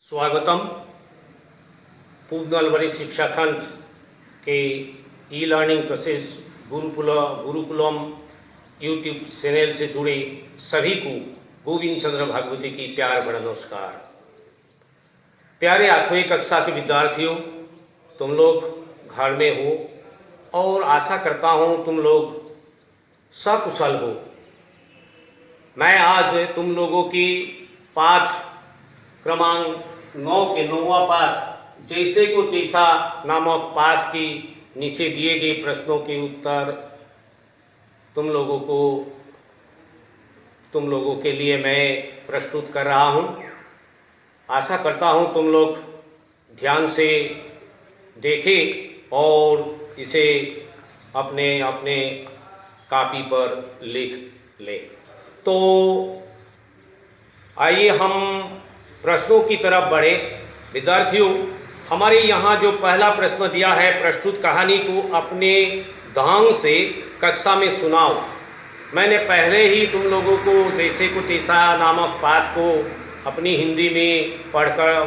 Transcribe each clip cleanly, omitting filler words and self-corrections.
स्वागतम। पूर्व नलबरी शिक्षा खंड के e learning process Gurukulam YouTube channel से जुड़े सभी को गोविंद चंद्र भागवती की प्यार भरा नमस्कार। प्यारे आठवीं कक्षा के विद्यार्थियों, तुम लोग घर में हो और आशा करता हूँ तुम लोग सकुशल हो। मैं आज तुम लोगों की पाठ क्रमांक 9 के 9वां पाठ जैसे को तैसा नामक पाठ की नीचे दिए गए प्रश्नों के उत्तर तुम लोगों के लिए मैं प्रस्तुत कर रहा हूँ। आशा करता हूँ तुम लोग ध्यान से देखें और इसे अपने अपने कॉपी पर लिख लें। तो आइए हम प्रश्नों की तरफ बढ़े। विद्यार्थियों, हमारे यहाँ जो पहला प्रश्न दिया है, प्रस्तुत कहानी को अपने ढंग से कक्षा में सुनाओ। मैंने पहले ही तुम लोगों को जैसे को तैसा नामक पाठ को अपनी हिंदी में पढ़कर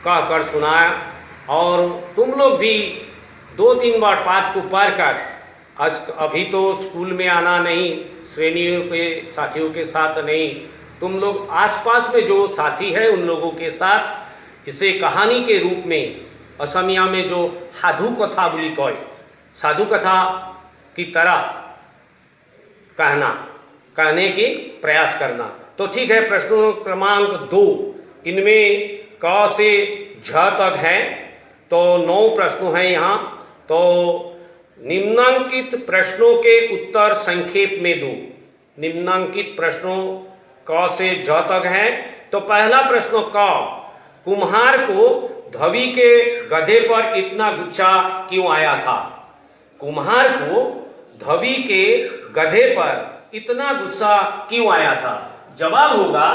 कहकर सुनाया और तुम लोग भी 2-3 बार पाठ को पढ़कर अभी तो स्कूल में आना नहीं, श्रेणियों के साथियों के साथ नहीं, तुम लोग आसपास में जो साथी है उन लोगों के साथ इसे कहानी के रूप में असमिया में जो साधु कथा बोली कहे, साधु कथा की तरह कहने की प्रयास करना। तो ठीक है, प्रश्न क्रमांक 2 इनमें क से झ तक है, तो 9 प्रश्न हैं यहाँ। तो निम्नांकित प्रश्नों के उत्तर संक्षेप में दो। निम्नांकित प्रश्नों क से ज तक है। तो पहला प्रश्न क, कुम्हार को धोबी के गधे पर इतना गुस्सा क्यों आया था? कुम्हार को धोबी के गधे पर इतना गुस्सा क्यों आया था? जवाब होगा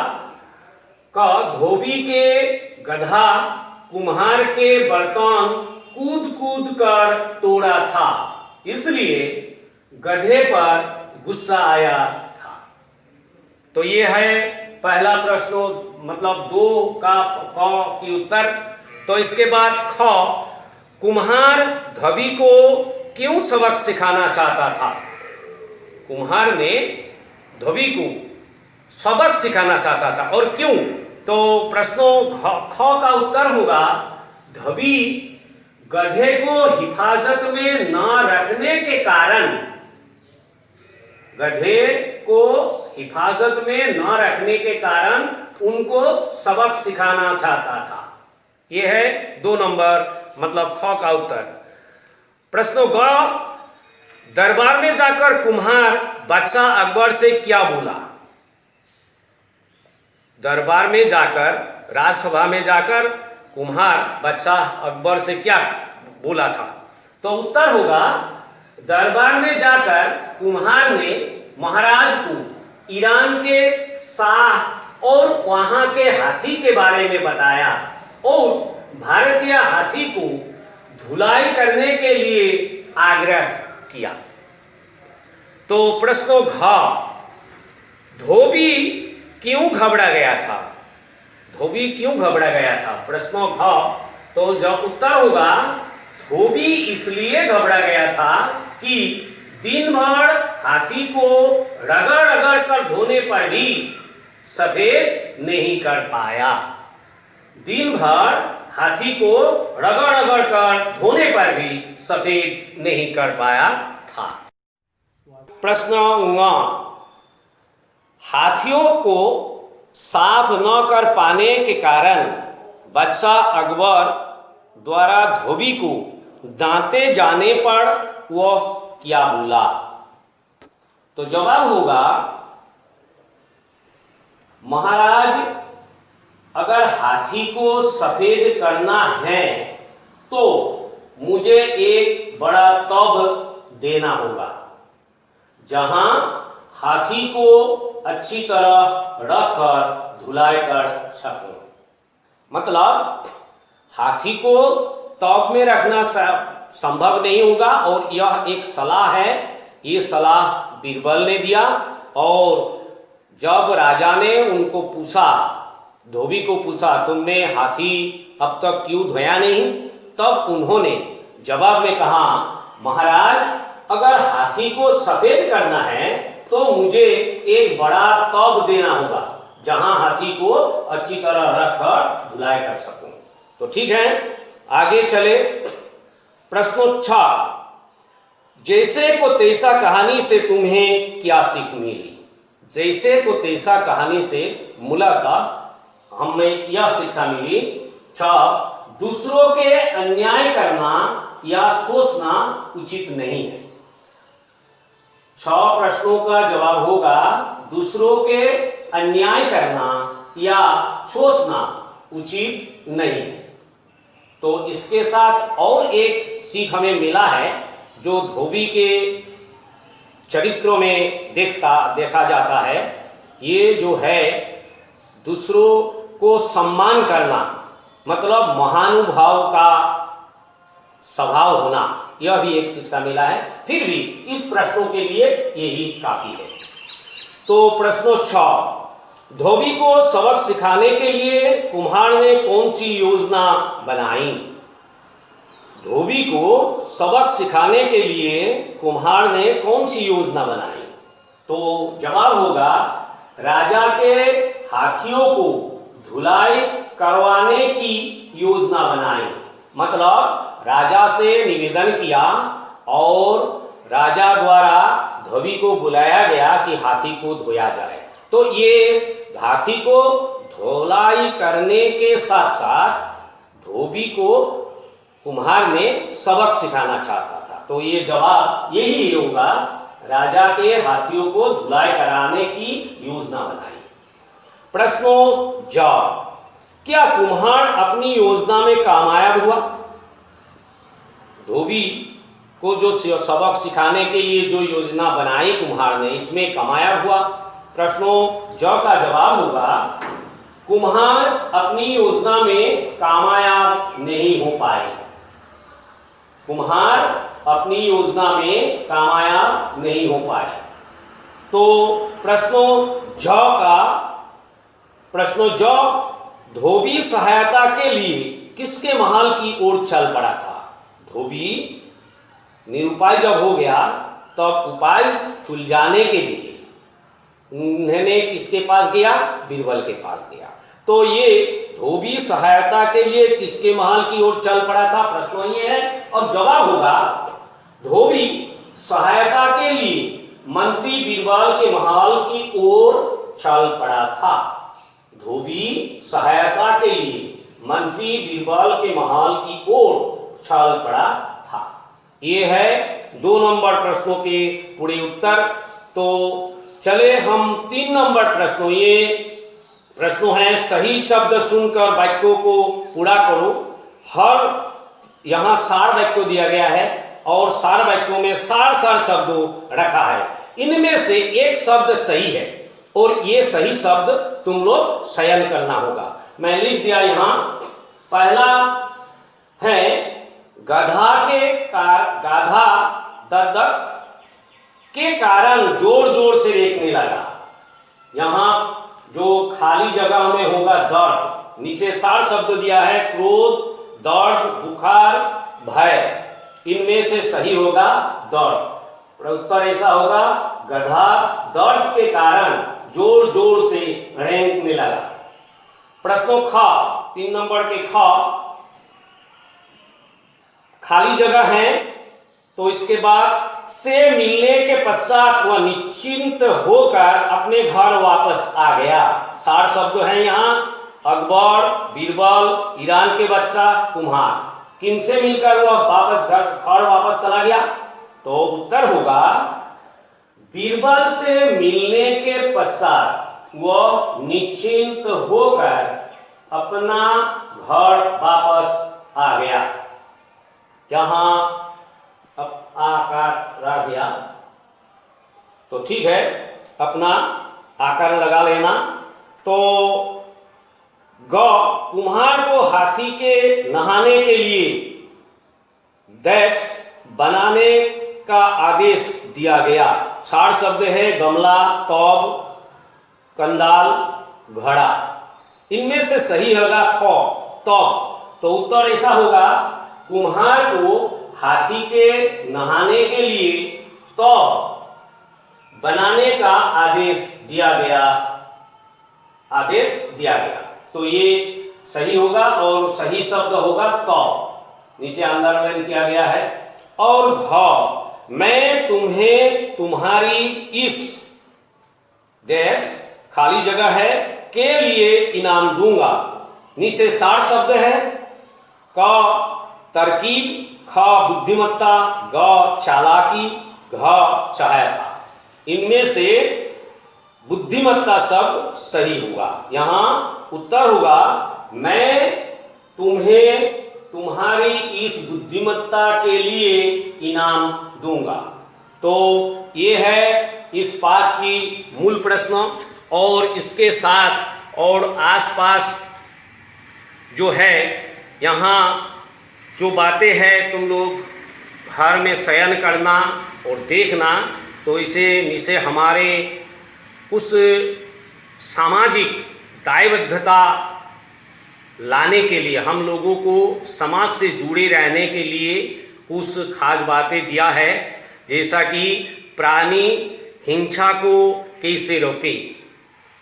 क, धोबी के गधा कुम्हार के बर्तन कूद कूद कर तोड़ा था, इसलिए गधे पर गुस्सा आया था। तो ये है पहला प्रश्न, मतलब 2 का क की उत्तर। तो इसके बाद ख, कुम्हार धोबी को क्यों सबक सिखाना चाहता था? कुम्हार ने धोबी को सबक सिखाना चाहता था और क्यों? तो प्रश्नों ख का उत्तर होगा, धोबी गधे को हिफाजत में न रखने के कारण, गधे को हिफाजत में न रखने के कारण उनको सबक सिखाना चाहता था। यह है 2 नंबर, मतलब ख का उत्तर। प्रश्न ग, दरबार में जाकर कुम्हार बादशाह अकबर से क्या बोला? दरबार में जाकर, राजसभा में जाकर कुम्हार बादशाह अकबर से क्या बोला था? तो उत्तर होगा, दरबार में जाकर कुम्हार ने महाराज को ईरान के शाह और वहां के हाथी के बारे में बताया और भारतीय हाथी को धुलाई करने के लिए आग्रह किया। तो प्रश्न घ, धोबी क्यों घबरा गया था? धोबी क्यों घबरा गया था? प्रश्न घ, तो जब उत्तर होगा, धोबी इसलिए घबरा गया था कि दिन भर हाथी को रगड़ रगड़ कर धोने पर भी सफेद नहीं कर पाया। दिन भर हाथी को रगड़ रगड़ कर धोने पर भी सफेद नहीं कर पाया था। प्रश्न ङ, हाथियों को साफ न कर पाने के कारण बादशाह अकबर द्वारा धोबी को डांटे जाने पर वह क्या बोला? तो जवाब होगा, महाराज अगर हाथी को सफेद करना है तो मुझे एक बड़ा टब देना होगा जहां हाथी को अच्छी तरह रखकर धुलाई कर सकूं। मतलब हाथी को टब में रखना संभव नहीं होगा और यह एक सलाह है। ये सलाह बीरबल ने दिया और जब राजा ने उनको पूछा धोबी को पूछा तुमने हाथी अब तक क्यों धोया नहीं? तब उन्होंने जवाब में कहा महाराज अगर हाथी को सफेद करना है तो मुझे एक बड़ा तब देना होगा जहां हाथी को अच्छी तरह रखकर धुलाई कर सकूं। तो ठीक है, आगे चले। प्रश्नोत्तर, जैसे को तैसा कहानी से तुम्हें क्या सीख मिली? जैसे को तैसा कहानी से मूलतः हमें यह शिक्षा मिली। 6, दूसरों के अन्याय करना या सोचना उचित नहीं है। 6 प्रश्नों का जवाब होगा दूसरों के अन्याय करना या सोचना उचित नहीं है। तो इसके साथ और एक सीख हमें मिला है जो धोबी के चरित्रों में देखा जाता है। ये जो है दूसरों को सम्मान करना, मतलब महानुभाव का स्वभाव होना, यह भी एक शिक्षा मिला है। फिर भी इस प्रश्नों के लिए यही काफी है। तो प्रश्नोत्तर, धोबी को सबक सिखाने के लिए कुम्हार ने कौन सी योजना बनाई? धोबी को सबक सिखाने के लिए कुम्हार ने कौन सी योजना बनाई? तो जवाब होगा राजा के हाथियों को धुलाई करवाने की योजना बनाई। मतलब राजा से निवेदन किया और राजा द्वारा धोबी को बुलाया गया कि हाथी को धोया जाए। तो ये हाथी को धुलाई करने के साथ साथ धोबी को कुम्हार ने सबक सिखाना चाहता था। तो ये जवाब यही होगा, राजा के हाथियों को धुलाई कराने की योजना बनाई। प्रश्नोत्तर, क्या कुम्हार अपनी योजना में कामयाब हुआ? धोबी को जो सबक सिखाने के लिए जो योजना बनाई कुम्हार ने, इसमें कामयाब हुआ? प्रश्नोत्तर का जवाब होगा कुम्हार अपनी योजना में कामयाब नहीं हो पाए। कुम्हार अपनी योजना में कामयाब नहीं हो पाए। तो प्रश्नोत्तर, धोबी सहायता के लिए किसके महल की ओर चल पड़ा था? धोबी निरुपाय जब हो गया तब उपाय सुलझाने के लिए उन्होंने किसके पास गया? बीरबल के पास गया। तो ये धोबी सहायता के लिए किसके महल की ओर चल पड़ा था? प्रश्न ये है। और जवाब होगा धोबी सहायता के लिए मंत्री बीरबल के महल की ओर चल पड़ा था। धोबी सहायता के लिए मंत्री बीरबल के महल की ओर चल पड़ा था। ये है 2 नंबर प्रश्नों के पूरे उत्तर। तो चले हम 3 नंबर प्रश्नों, ये प्रश्नों हैं सही शब्द सुनकर वाक्यों को पूरा करो। हर यहाँ सार वाक्य दिया गया है और सार वाक्यों में सार शब्दों रखा है। इनमें से एक शब्द सही है और ये सही शब्द तुम लोग चयन करना होगा। मैं लिख दिया यहाँ। पहला है गाधा दर्द के कारण जोर जोर से रेंकने लगा। यहाँ जो खाली जगह में होगा दर्द, नीचे सार शब्द दिया है क्रोध, दर्द, बुखार, भय। इनमें से सही होगा दर्द। उत्तर ऐसा होगा गधा दर्द के कारण जोर जोर से रेंकने लगा। प्रश्नों ख, 3 नंबर के ख, खाली जगह है तो इसके बाद से मिलने के पश्चात वह निश्चिंत होकर अपने घर वापस आ गया। सार शब्द है यहाँ अकबर, बीरबल, ईरान के बादशाह, कुम्हार। किनसे मिलकर वह घर वापस चला गया? तो उत्तर होगा बीरबल से मिलने के पश्चात वह निश्चिंत होकर अपना घर वापस आ गया। यहाँ आकार रह गया तो ठीक है, अपना आकार लगा लेना। तो कुम्हार को हाथी के नहाने के लिए बनाने का आदेश दिया गया। 4 शब्द है गमला, तौब, कंदाल, घड़ा। इनमें से सही होगा ख तो उत्तर ऐसा होगा, कुम्हार को हाथी के नहाने के लिए बनाने का आदेश दिया गया। तो ये सही होगा और सही शब्द होगा नीचे अंडरलाइन किया गया है। और घ, मैं तुम्हें तुम्हारी इस देश खाली जगह है के लिए इनाम दूंगा। नीचे 60 शब्द है। क तरकीब, ख बुद्धिमत्ता, ग चालाकी, घ सहायता। इनमें से बुद्धिमत्ता शब्द सही होगा। यहाँ उत्तर होगा, मैं तुम्हें तुम्हारी इस बुद्धिमत्ता के लिए इनाम दूंगा। तो ये है इस पाठ की मूल प्रश्न। और इसके साथ और आसपास जो है यहाँ जो बातें हैं तुम लोग घर में शयन करना और देखना। तो इसे नीचे हमारे उस सामाजिक दायबद्धता लाने के लिए, हम लोगों को समाज से जुड़े रहने के लिए कुछ खास बातें दिया है। जैसा कि प्राणी हिंसा को कैसे रोके,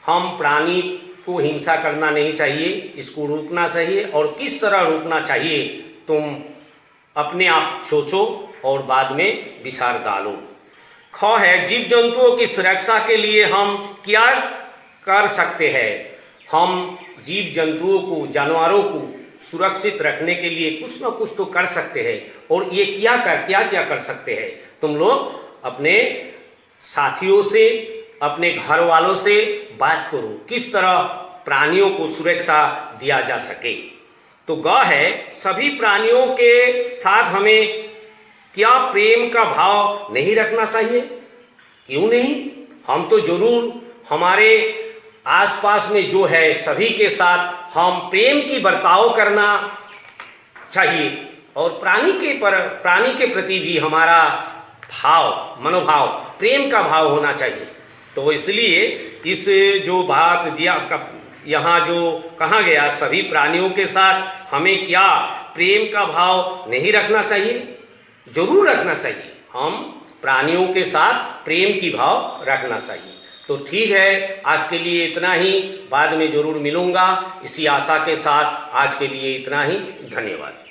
हम प्राणी को हिंसा करना नहीं चाहिए, इसको रोकना चाहिए। और किस तरह रोकना चाहिए तुम अपने आप सोचो और बाद में विचार डालो। ख है, जीव जंतुओं की सुरक्षा के लिए हम क्या कर सकते हैं। हम जीव जंतुओं को, जानवरों को सुरक्षित रखने के लिए कुछ न कुछ तो कर सकते हैं। और ये क्या कर सकते हैं। तुम लोग अपने साथियों से, अपने घर वालों से बात करो, किस तरह प्राणियों को सुरक्षा दिया जा सके। तो ग है, सभी प्राणियों के साथ हमें क्या प्रेम का भाव नहीं रखना चाहिए। क्यों नहीं, हम तो जरूर हमारे आसपास में जो है सभी के साथ हम प्रेम की बर्ताव करना चाहिए। और प्राणी के प्रति भी हमारा मनोभाव प्रेम का भाव होना चाहिए। तो इसलिए इस जो बात दिया यहाँ जो कहा गया, सभी प्राणियों के साथ हमें क्या प्रेम का भाव नहीं रखना चाहिए, जरूर रखना चाहिए। हम प्राणियों के साथ प्रेम की भाव रखना चाहिए। तो ठीक है, आज के लिए इतना ही, बाद में जरूर मिलूंगा। इसी आशा के साथ आज के लिए इतना ही, धन्यवाद।